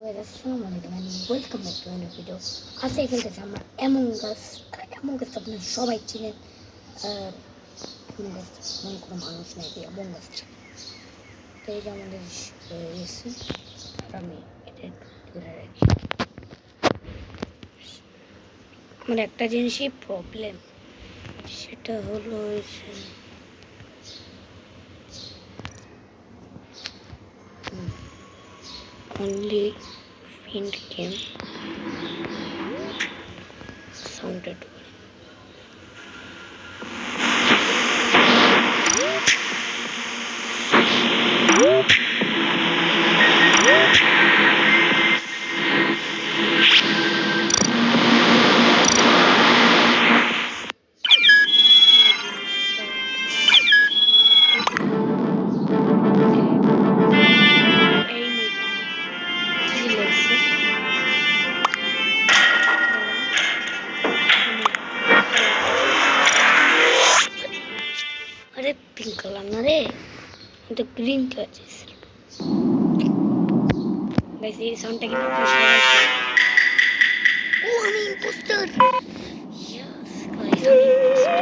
Assalamu alaikum and welcome back to a new video. আজকে খেলতেছি আমরা অ্যামং গাস আপনারা সবাই চিনেন। আর অ্যামং গাস এমন কোনো মানুষ নেই যে অ্যামং গাস চিনে। তো এই যে আমাদের এসি আর আমি এটা দূরে রাখি। আমার একটা জিনিসই প্রবলেম, সেটা হলো only find game sounded अरे पिंक कलर ना रे तो ग्रीन कलर जैसे वैसे ये साउंड टेक ओ हम इंपोस्टर यस गाइस हम इंपोस्टर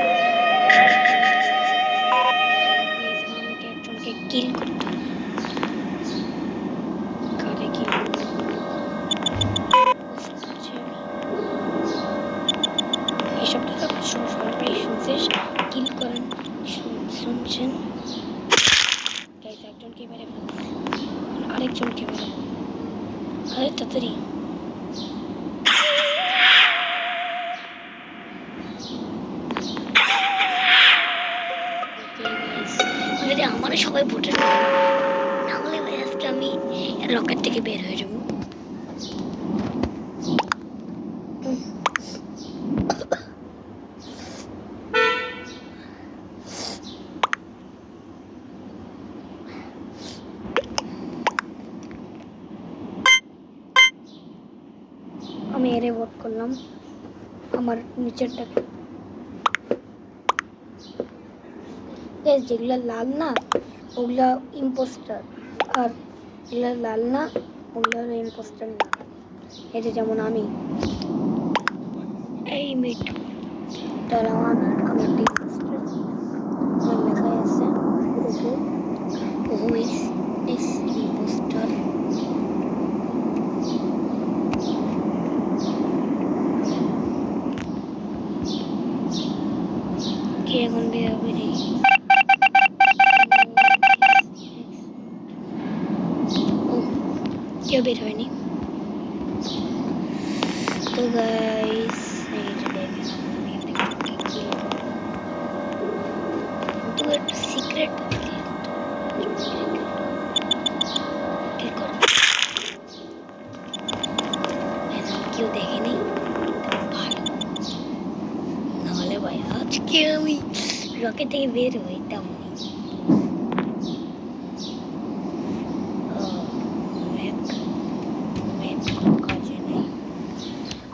गाइस हम कैरेक्टर के किल करते हैं करे किल ये सब तो सब पेशेंस किल करें শুনছেন গাইস একজনকে মেরে ফেলছে আরেকজনকে মেরে আরে তাড়াতাড়ি যদি আমারও সবাই ভোটে না হলে ভাই আজকে আমি রকেট থেকে বের হয়ে যাবো। আমি এরে ভোট করলাম আমার নিচেরটাকে। যেগুলো লাল না ওগুলা ইম্পোস্টার, আর যেগুলো লাল না ওগুলো হলো ইম্পোস্টার না। এই যে যেমন আমি এই মিট তারা আমি একটা ইম্পোস্টার, আমার লেখাই আছে হু ইজ ইম্পোস্টার। কে এখন বের হবে রে? কেউ বের হয়নি। তো গাইস এই যে দেখেন আমি একটা সিক্রেট কেউ দেখেনি ভালো, নাহলে ভাই আজকে আমি রকেট থেকে বের হইতাম।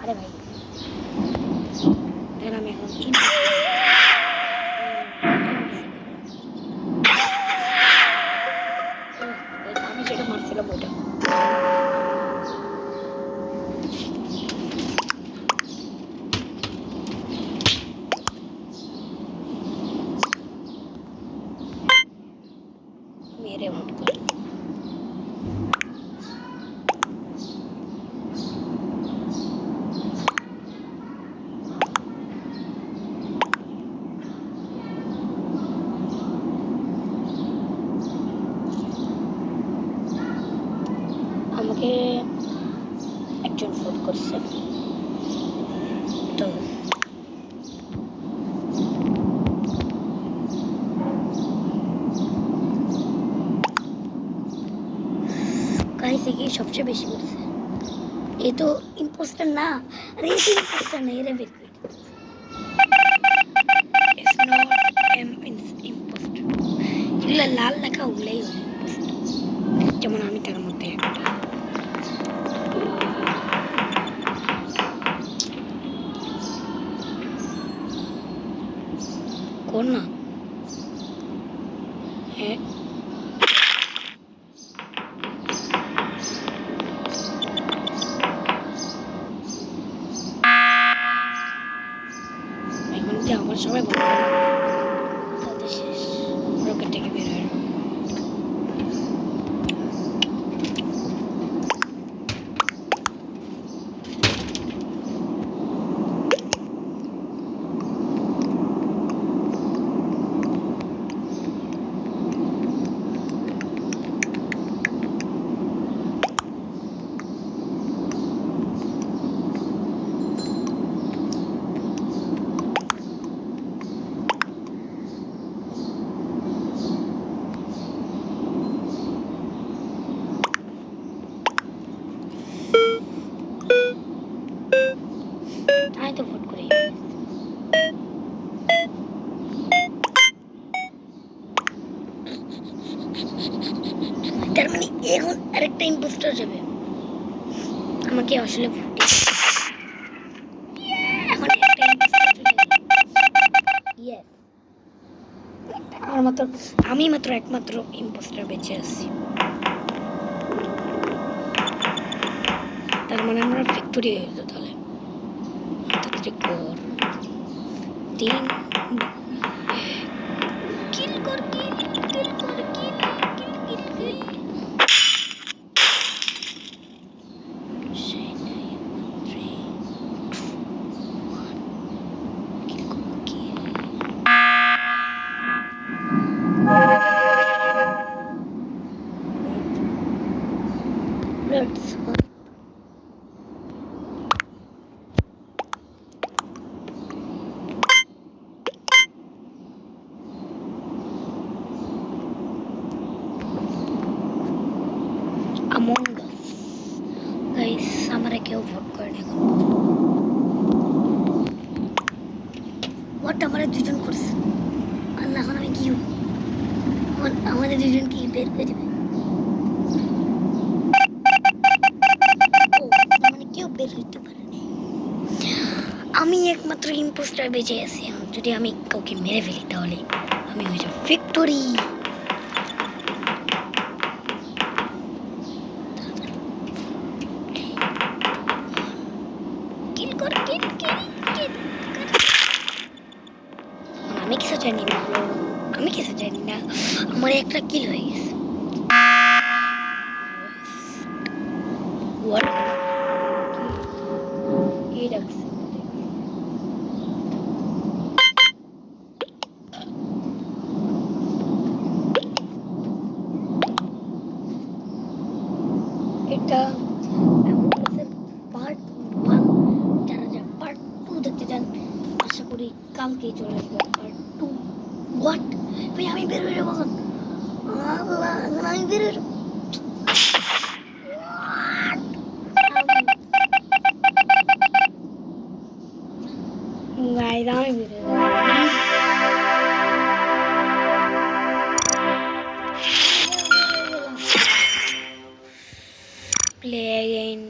আরে ভাই আমি এখন আমি যেটা মারছিলাম ওটা মেরে ভোট করলাম। আমাকে একজন ফোন করছে, তো কাহিসে কি সবচেয়ে বেশি করছে। এ তো ইম্পোস্টার না, আরে এই তো ইম্পোস্টার না, এরা বের করে দিচ্ছে। ইটস নট ইম্পোস্টার, যেগুলো লাল লেখা ওগুলাই হলো ইম্পোস্টার, যেমন আমি তার মধ্যে একটা। কোন না হ্যাঁ সবাই বলে তাদের শেষ রকেট থেকে বের হয় আমি তো ভোট করি তার মানে এখন আরেকটা ইম্পোস্টার যাবে আমাকে আসলে ভোট এখন একটা ইম্পোস্টার চলে ইয়েস আমি মাত্র একমাত্র ইম্পোস্টার বেঁচে আছি তার মানে আমরা ভিক্টোরি হয়ে যেত তাহলে কর তিন কিল কর কিল কিল কর কিল কিল কিল কিল সেই নাই থ্রি কিল কর কিল লেটস Among Us গাইস আমরা কেউ ভোট করেনি এখন ভোট আমরা দুজন করছি আল্লাহ এখন আমি কি আমাদের দুজন কি বের করে দেবে মানে কেউ বের হইতে পারেনি আমি একমাত্র ইম্পোস্টার বেঁচে আছি এখন যদি আমি কাউকে মেরে ফেলি তাহলে আমি হয়ে যাব ভিক্টোরি আমি কিছু জানি না আমার একটা কিল হয়ে গেছে What? কি রাখছে এটা পার্ট 1 যারা পার্ট 2 দেখতে চান আশা করি কালকেই চলে আসবে পার্ট 2 হোয়াট ভাই আমি বের হয়ে যাবো আল্লাহ আমি বের হয়ে যাবো গাইস আমি বের হয়ে যাবো play again